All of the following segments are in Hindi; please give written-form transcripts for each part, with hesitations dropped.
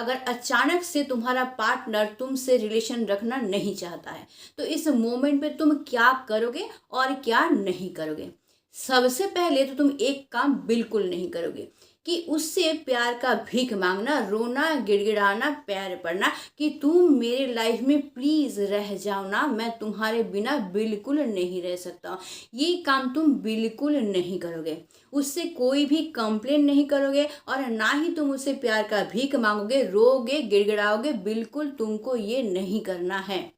अगर अचानक से तुम्हारा पार्टनर तुमसे रिलेशन रखना नहीं चाहता है, तो इस मोमेंट पे तुम क्या करोगे और क्या नहीं करोगे? सबसे पहले तो तुम एक काम बिल्कुल नहीं करोगे कि उससे प्यार का भीख मांगना, रोना, गिड़गिड़ाना, पैर पड़ना कि तुम मेरे लाइफ में प्लीज रह जाओ ना, मैं तुम्हारे बिना बिल्कुल नहीं रह सकता हूँ। ये काम तुम बिल्कुल नहीं करोगे। उससे कोई भी कंप्लेन नहीं करोगे और ना ही तुम उससे प्यार का भीख मांगोगे, रोगे, गिड़गिड़ाओगे। बिल्कुल तुमको ये नहीं करना है।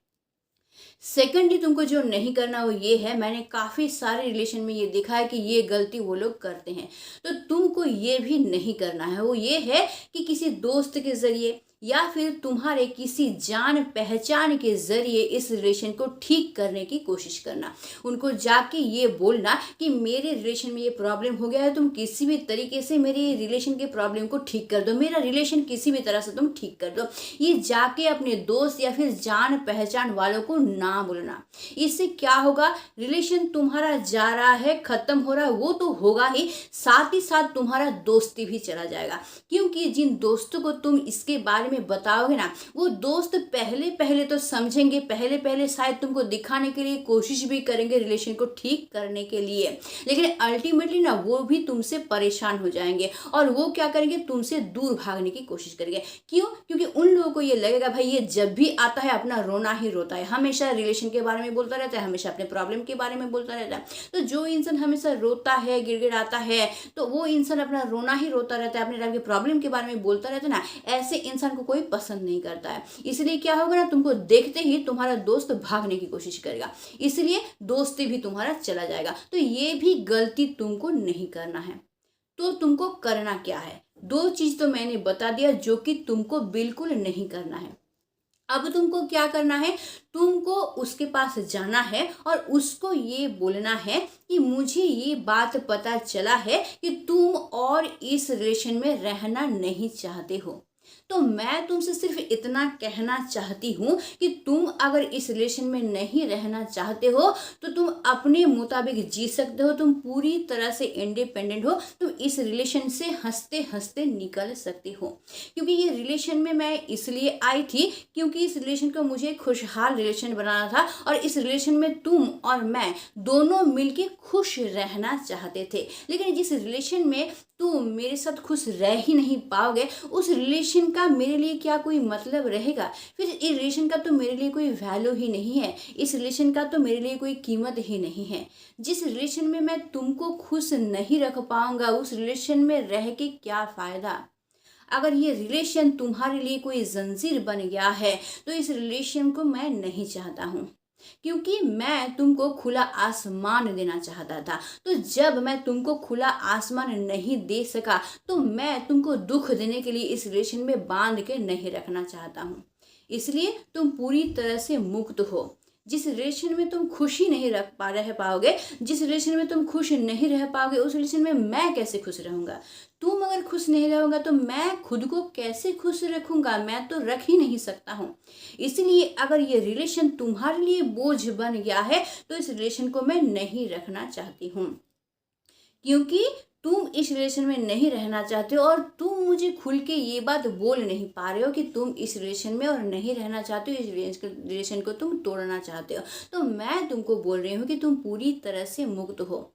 सेकेंडली तुमको जो नहीं करना वो ये है, मैंने काफ़ी सारे रिलेशन में ये देखा है कि ये गलती वो लोग करते हैं, तो तुमको ये भी नहीं करना है। वो ये है कि किसी दोस्त के ज़रिए या फिर तुम्हारे किसी जान पहचान के ज़रिए इस रिलेशन को ठीक करने की कोशिश करना। उनको जाके ये बोलना कि मेरे रिलेशन में ये प्रॉब्लम हो गया है, तुम किसी भी तरीके से मेरे रिलेशन के प्रॉब्लम को ठीक कर दो, मेरा रिलेशन किसी भी तरह से तुम ठीक कर दो। ये जाके अपने दोस्त या फिर जान पहचान वालों को ना बोलना। इससे क्या होगा, रिलेशन तुम्हारा जा रहा है, खत्म हो रहा है, वो तो होगा ही साथ तुम्हारा दोस्ती भी चला जाएगा। क्योंकि जिन दोस्तों को तुम इसके बारे में बताओगे ना, वो दोस्त पहले पहले तो समझेंगे, पहले पहले शायद तुमको दिखाने के लिए कोशिश भी करेंगे रिलेशन को ठीक करने के लिए, लेकिन अल्टीमेटली ना वो भी तुमसे परेशान हो जाएंगे और वो क्या करेंगे, तुमसे दूर भागने की कोशिश करेंगे। क्यों? क्योंकि उन लोगों को ये लगेगा भाई ये जब भी आता है अपना रोना ही रोता है, हमेशा रिलेशन के बारे में बोलता रहता है, हमेशा अपने प्रॉब्लम के बारे में बोलता रहता है। तो जो इंसान हमेशा रोता है, गिड़गिड़ाता है, तो वो इंसान अपना रोना ही रोता रहता है, अपने लाइफ के प्रॉब्लम के बारे में बोलता रहता है ना, ऐसे इंसान को कोई पसंद नहीं करता है। इसलिए क्या होगा ना, तुमको देखते ही तुम्हारा दोस्त भागने की कोशिश करेगा, इसलिए दोस्ती भी तुम्हारा चला जाएगा। तो ये भी गलती तुमको नहीं करना है। तो तुमको करना क्या है? दो चीज तो मैंने बता दिया जो कि तुमको बिल्कुल नहीं करना है। अब तुमको क्या करना है, तुमको उसके पास जाना है और उसको ये बोलना है कि मुझे ये बात पता चला है कि तुम और इस रिलेशन में रहना नहीं चाहते हो। तो मैं तुमसे सिर्फ इतना कहना चाहती हूँ कि तुम अगर इस रिलेशन में नहीं रहना चाहते हो तो तुम अपने मुताबिक जी सकते हो, तुम पूरी तरह से इंडिपेंडेंट हो, तुम इस रिलेशन से हंसते हंसते निकल सकते हो। क्योंकि ये रिलेशन में मैं इसलिए आई थी क्योंकि इस रिलेशन को मुझे खुशहाल रिलेशन बनाना था और इस रिलेशन में तुम और मैं दोनों मिलके खुश रहना चाहते थे। लेकिन जिस रिलेशन में तुम मेरे साथ खुश रह ही नहीं पाओगे, उस रिलेशन का मेरे लिए क्या कोई मतलब रहेगा? फिर इस रिलेशन का तो मेरे लिए कोई वैल्यू ही नहीं है, इस रिलेशन का तो मेरे लिए कोई कीमत ही नहीं है। जिस रिलेशन में मैं तुमको खुश नहीं रख पाऊंगा, उस रिलेशन में रह के क्या फ़ायदा? अगर ये रिलेशन तुम्हारे लिए कोई जंजीर बन गया है तो इस रिलेशन को मैं नहीं चाहता हूँ। क्योंकि मैं तुमको खुला आसमान देना चाहता था, तो जब मैं तुमको खुला आसमान नहीं दे सका तो मैं तुमको दुख देने के लिए इस रिलेशन में बांध के नहीं रखना चाहता हूँ। इसलिए तुम पूरी तरह से मुक्त हो। जिस रिलेशन में तुम खुशी नहीं रह पाओगे, जिस रिलेशन में तुम खुश नहीं रह पाओगे, उस रिलेशन में मैं कैसे खुश रहूंगा? तुम अगर खुश नहीं रहोगा तो मैं खुद को कैसे खुश रखूंगा? मैं तो रख ही नहीं सकता हूँ। इसलिए अगर ये रिलेशन तुम्हारे लिए बोझ बन गया है तो इस रिलेशन को मैं नहीं रखना चाहती हूँ। क्योंकि तुम इस रिलेशन में नहीं रहना चाहते हो और तुम मुझे खुल के ये बात बोल नहीं पा रहे हो कि तुम इस रिलेशन में और नहीं रहना चाहते हो, इस रिलेशन को तुम तोड़ना चाहते हो। तो मैं तुमको बोल रही हूँ कि तुम पूरी तरह से मुक्त हो।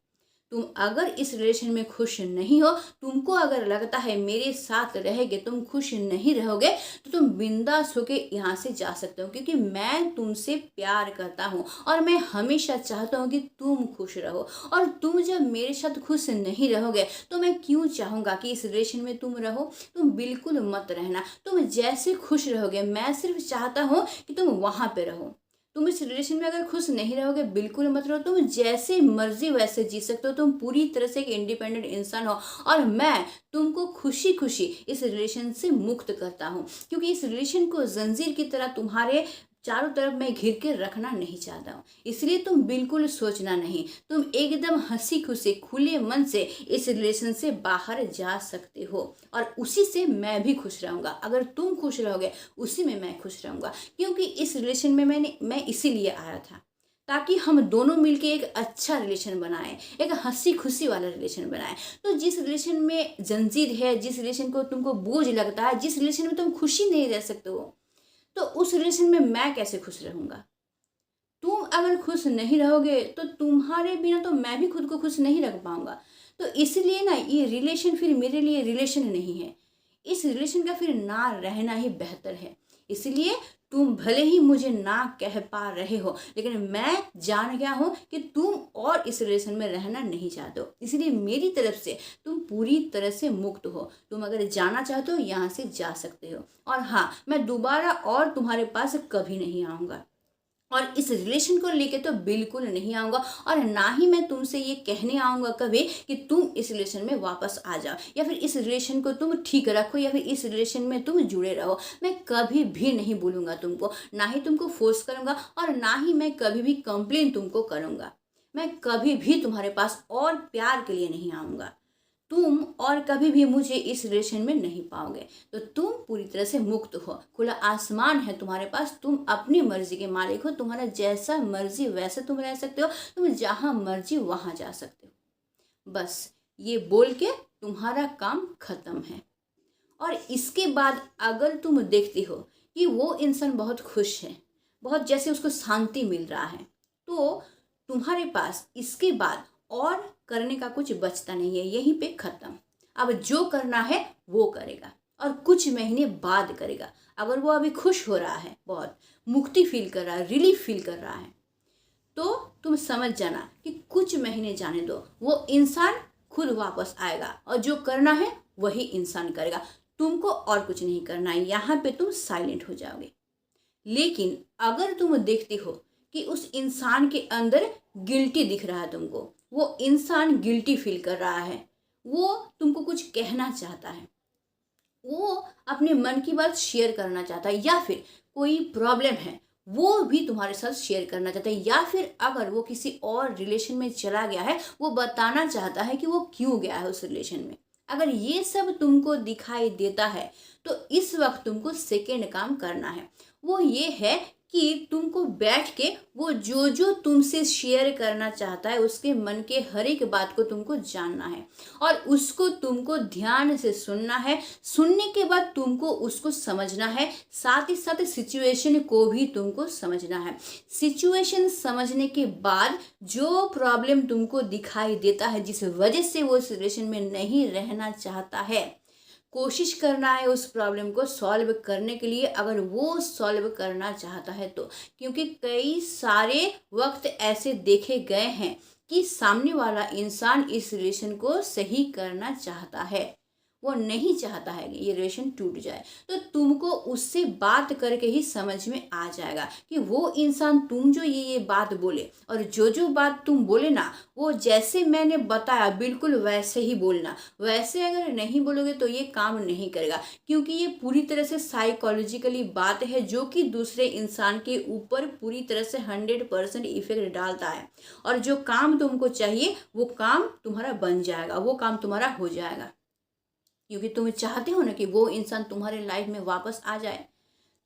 तुम अगर इस रिलेशन में खुश नहीं हो, तुमको अगर लगता है मेरे साथ रहेगे तुम खुश नहीं रहोगे, तो तुम बिंदास होके यहाँ से जा सकते हो। क्योंकि मैं तुमसे प्यार करता हूँ और मैं हमेशा चाहता हूँ कि तुम खुश रहो। और तुम जब मेरे साथ खुश नहीं रहोगे तो मैं क्यों चाहूँगा कि इस रिलेशन में तुम रहो? तुम बिल्कुल मत रहना। तुम जैसे खुश रहोगे, मैं सिर्फ चाहता हूँ कि तुम वहाँ पे रहो। तुम इस रिलेशन में अगर खुश नहीं रहोगे, बिल्कुल मत रहो। तुम जैसे मर्जी वैसे जी सकते हो, तुम पूरी तरह से एक इंडिपेंडेंट इंसान हो और मैं तुमको खुशी खुशी इस रिलेशन से मुक्त करता हूँ। क्योंकि इस रिलेशन को जंजीर की तरह तुम्हारे चारों तरफ मैं घिर के रखना नहीं चाहता हूँ। इसलिए तुम बिल्कुल सोचना नहीं, तुम एकदम हंसी खुशी खुले मन से इस रिलेशन से बाहर जा सकते हो और उसी से मैं भी खुश रहूँगा। अगर तुम खुश रहोगे उसी में मैं खुश रहूँगा। क्योंकि इस रिलेशन में मैं इसीलिए आया था ताकि हम दोनों मिलके एक अच्छा रिलेशन बनाएं, एक हंसी खुशी वाला रिलेशन बनाएं। तो जिस रिलेशन में जंजीर है, जिस रिलेशन को तुमको बोझ लगता है, जिस रिलेशन में तुम खुशी नहीं रह सकते हो, तो उस रिलेशन में मैं कैसे खुश रहूँगा? तुम अगर खुश नहीं रहोगे तो तुम्हारे बिना तो मैं भी खुद को खुश नहीं रख पाऊंगा। तो इसलिए ना ये रिलेशन फिर मेरे लिए रिलेशन नहीं है, इस रिलेशन का फिर ना रहना ही बेहतर है। इसलिए तुम भले ही मुझे ना कह पा रहे हो, लेकिन मैं जान गया हूँ कि तुम और इस रिलेशन में रहना नहीं चाहते हो। इसलिए मेरी तरफ से तुम पूरी तरह से मुक्त हो। तुम अगर जाना चाहते हो यहाँ से जा सकते हो। और हाँ, मैं दोबारा और तुम्हारे पास कभी नहीं आऊँगा, और इस रिलेशन को लेके तो बिल्कुल नहीं आऊँगा, और ना ही मैं तुमसे ये कहने आऊँगा कभी कि तुम इस रिलेशन में वापस आ जाओ, या फिर इस रिलेशन को तुम ठीक रखो, या फिर इस रिलेशन में तुम जुड़े रहो। मैं कभी भी नहीं बोलूँगा तुमको, ना ही तुमको फोर्स करूँगा, और ना ही मैं कभी भी कंप्लेन तुमको करूँगा। मैं कभी भी तुम्हारे पास और प्यार के लिए नहीं आऊँगा। तुम और कभी भी मुझे इस रिलेशन में नहीं पाओगे। तो तुम पूरी तरह से मुक्त हो, खुला आसमान है तुम्हारे पास, तुम अपनी मर्जी के मालिक हो, तुम्हारा जैसा मर्जी वैसे तुम रह सकते हो, तुम जहाँ मर्जी वहाँ जा सकते हो। बस ये बोल के तुम्हारा काम खत्म है। और इसके बाद अगर तुम देखती हो कि वो इंसान बहुत खुश है, बहुत जैसे उसको शांति मिल रहा है, तो तुम्हारे पास इसके बाद और करने का कुछ बचता नहीं है, यहीं पे खत्म। अब जो करना है वो करेगा, और कुछ महीने बाद करेगा। अगर वो अभी खुश हो रहा है, बहुत मुक्ति फील कर रहा है, रिलीफ फील कर रहा है, तो तुम समझ जाना कि कुछ महीने जाने दो, वो इंसान खुद वापस आएगा, और जो करना है वही इंसान करेगा। तुमको और कुछ नहीं करना है, यहाँ पे तुम साइलेंट हो जाओगे। लेकिन अगर तुम देखते हो कि उस इंसान के अंदर गिल्टी दिख रहा है तुमको, वो इंसान गिल्टी फील कर रहा है, वो तुमको कुछ कहना चाहता है, वो अपने मन की बात शेयर करना चाहता है, या फिर कोई प्रॉब्लम है वो भी तुम्हारे साथ शेयर करना चाहता है, या फिर अगर वो किसी और रिलेशन में चला गया है, वो बताना चाहता है कि वो क्यों गया है उस रिलेशन में। अगर ये सब तुमको दिखाई देता है, तो इस वक्त तुमको सेकेंड काम करना है। वो ये है कि तुमको बैठ के वो जो जो तुमसे शेयर करना चाहता है, उसके मन के हर एक बात को तुमको जानना है, और उसको तुमको ध्यान से सुनना है। सुनने के बाद तुमको उसको समझना है, साथ ही साथ सिचुएशन को भी तुमको समझना है। सिचुएशन समझने के बाद जो प्रॉब्लम तुमको दिखाई देता है, जिस वजह से वो इस रिलेशन में नहीं रहना चाहता है, कोशिश करना है उस प्रॉब्लम को सॉल्व करने के लिए, अगर वो सॉल्व करना चाहता है तो। क्योंकि कई सारे वक्त ऐसे देखे गए हैं कि सामने वाला इंसान इस रिलेशन को सही करना चाहता है, वो नहीं चाहता है कि ये रिलेशन टूट जाए। तो तुमको उससे बात करके ही समझ में आ जाएगा कि वो इंसान तुम जो ये बात बोले, और जो जो बात तुम बोले ना, वो जैसे मैंने बताया बिल्कुल वैसे ही बोलना। वैसे अगर नहीं बोलोगे तो ये काम नहीं करेगा, क्योंकि ये पूरी तरह से साइकोलॉजिकली बात है, जो कि दूसरे इंसान के ऊपर पूरी तरह से 100% इफेक्ट डालता है। और जो काम तुमको चाहिए वो काम तुम्हारा बन जाएगा, वो काम तुम्हारा हो जाएगा, क्योंकि तुम चाहते हो ना कि वो इंसान तुम्हारे लाइफ में वापस आ जाए।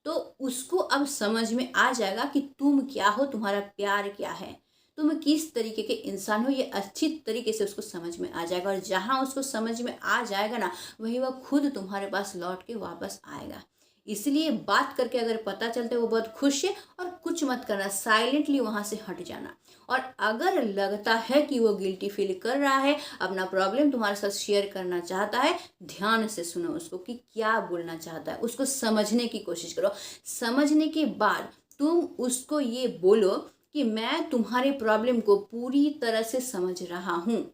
तो उसको अब समझ में आ जाएगा कि तुम क्या हो, तुम्हारा प्यार क्या है, तुम किस तरीके के इंसान हो, ये अच्छी तरीके से उसको समझ में आ जाएगा। और जहाँ उसको समझ में आ जाएगा ना, वही वह खुद तुम्हारे पास लौट के वापस आएगा। इसलिए बात करके अगर पता चलता है वो बहुत खुश है, और कुछ मत करना, साइलेंटली वहाँ से हट जाना। और अगर लगता है कि वो गिल्टी फील कर रहा है, अपना प्रॉब्लम तुम्हारे साथ शेयर करना चाहता है, ध्यान से सुनो उसको कि क्या बोलना चाहता है, उसको समझने की कोशिश करो। समझने के बाद तुम उसको ये बोलो कि मैं तुम्हारे प्रॉब्लम को पूरी तरह से समझ रहा हूँ,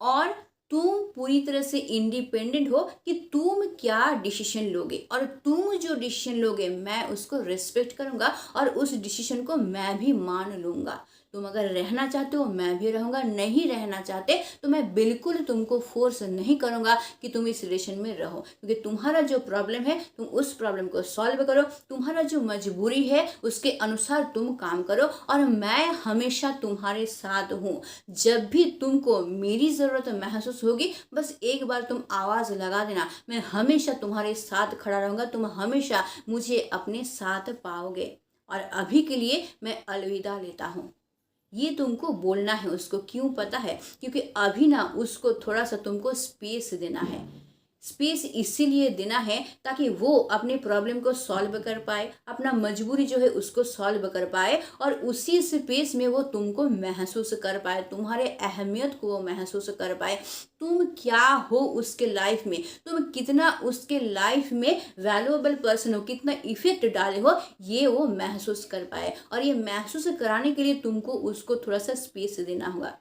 और तुम पूरी तरह से इंडिपेंडेंट हो कि तुम क्या डिसीजन लोगे, और तुम जो डिसीजन लोगे मैं उसको रिस्पेक्ट करूंगा, और उस डिसीजन को मैं भी मान लूंगा। तुम अगर रहना चाहते हो मैं भी रहूंगा, नहीं रहना चाहते तो मैं बिल्कुल तुमको फोर्स नहीं करूंगा कि तुम इस रिलेशन में रहो। क्योंकि तुम्हारा जो प्रॉब्लम है तुम उस प्रॉब्लम को सॉल्व करो, तुम्हारा जो मजबूरी है उसके अनुसार तुम काम करो, और मैं हमेशा तुम्हारे साथ हूँ। जब भी तुमको मेरी ज़रूरत महसूस होगी, बस एक बार तुम आवाज़ लगा देना, मैं हमेशा तुम्हारे साथ खड़ा रहूँगा, तुम हमेशा मुझे अपने साथ पाओगे। और अभी के लिए मैं अलविदा लेता हूँ। ये तुमको बोलना है उसको। क्यों पता है? क्योंकि अभी ना उसको थोड़ा सा तुमको स्पेस देना है। स्पेस इसीलिए देना है ताकि वो अपने प्रॉब्लम को सॉल्व कर पाए, अपना मजबूरी जो है उसको सॉल्व कर पाए, और उसी स्पेस में वो तुमको महसूस कर पाए, तुम्हारे अहमियत को वो महसूस कर पाए, तुम क्या हो उसके लाइफ में, तुम कितना उसके लाइफ में वैल्यूएबल पर्सन हो, कितना इफेक्ट डाले हो, ये वो महसूस कर पाए। और ये महसूस कराने के लिए तुमको उसको थोड़ा सा स्पेस देना होगा।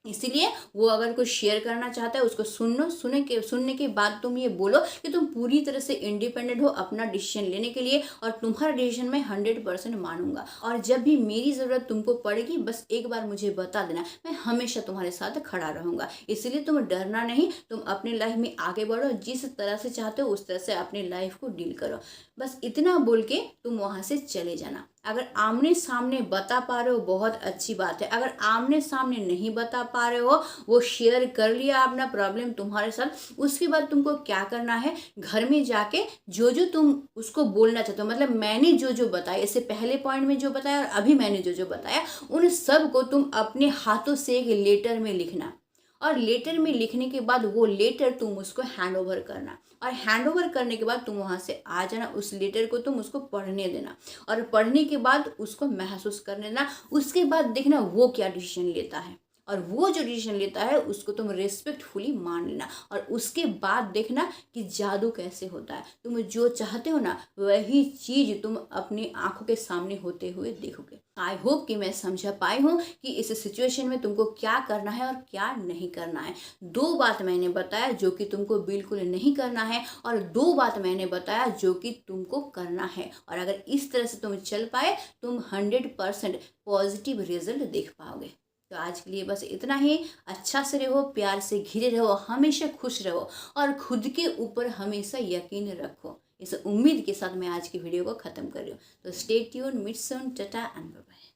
इसीलिए वो अगर कुछ शेयर करना चाहता है उसको सुनने के बाद तुम ये बोलो कि तुम पूरी तरह से इंडिपेंडेंट हो अपना डिसीजन लेने के लिए, और तुम्हारा डिसीजन मैं 100% मानूंगा, और जब भी मेरी ज़रूरत तुमको पड़ेगी बस एक बार मुझे बता देना, मैं हमेशा तुम्हारे साथ खड़ा रहूंगा। इसलिए तुम डरना नहीं, तुम अपने लाइफ में आगे बढ़ो, जिस तरह से चाहते हो उस तरह से अपनी लाइफ को डील करो। बस इतना बोल के तुम वहाँ से चले जाना। अगर आमने सामने बता पा रहे हो बहुत अच्छी बात है, अगर आमने सामने नहीं बता पा रहे हो, वो शेयर कर लिया अपना प्रॉब्लम तुम्हारे साथ, उसके बाद तुमको क्या करना है, घर में जाके जो जो तुम उसको बोलना चाहते हो, मतलब मैंने जो जो बताया, इससे पहले पॉइंट में जो बताया और अभी मैंने जो जो बताया, उन सब को तुम अपने हाथों से एक लेटर में लिखना, और लेटर में लिखने के बाद वो लेटर तुम उसको हैंड ओवर करना, और हैंड ओवर करने के बाद तुम वहाँ से आ जाना, उस लेटर को तुम उसको पढ़ने देना, और पढ़ने के बाद उसको महसूस करने देना। उसके बाद देखना वो क्या डिसीजन लेता है, और वो जो डिसीजन लेता है उसको तुम रिस्पेक्टफुली मान लेना, और उसके बाद देखना कि जादू कैसे होता है। तुम जो चाहते हो ना वही चीज़ तुम अपनी आंखों के सामने होते हुए देखोगे। आई होप कि मैं समझा पाई हूँ कि इस सिचुएशन में तुमको क्या करना है और क्या नहीं करना है। 2 बात मैंने बताया जो कि तुमको बिल्कुल नहीं करना है, और 2 बात मैंने बताया जो कि तुमको करना है, और अगर इस तरह से तुम चल पाए तुम 100% पॉजिटिव रिजल्ट देख पाओगे। तो आज के लिए बस इतना ही। अच्छा से रहो, प्यार से घिरे रहो, हमेशा खुश रहो, और खुद के ऊपर हमेशा यकीन रखो। इस उम्मीद के साथ मैं आज की वीडियो को ख़त्म कर रही हूँ। तो स्टे ट्यून, मिट सून, टाटा एंड बाय बाय।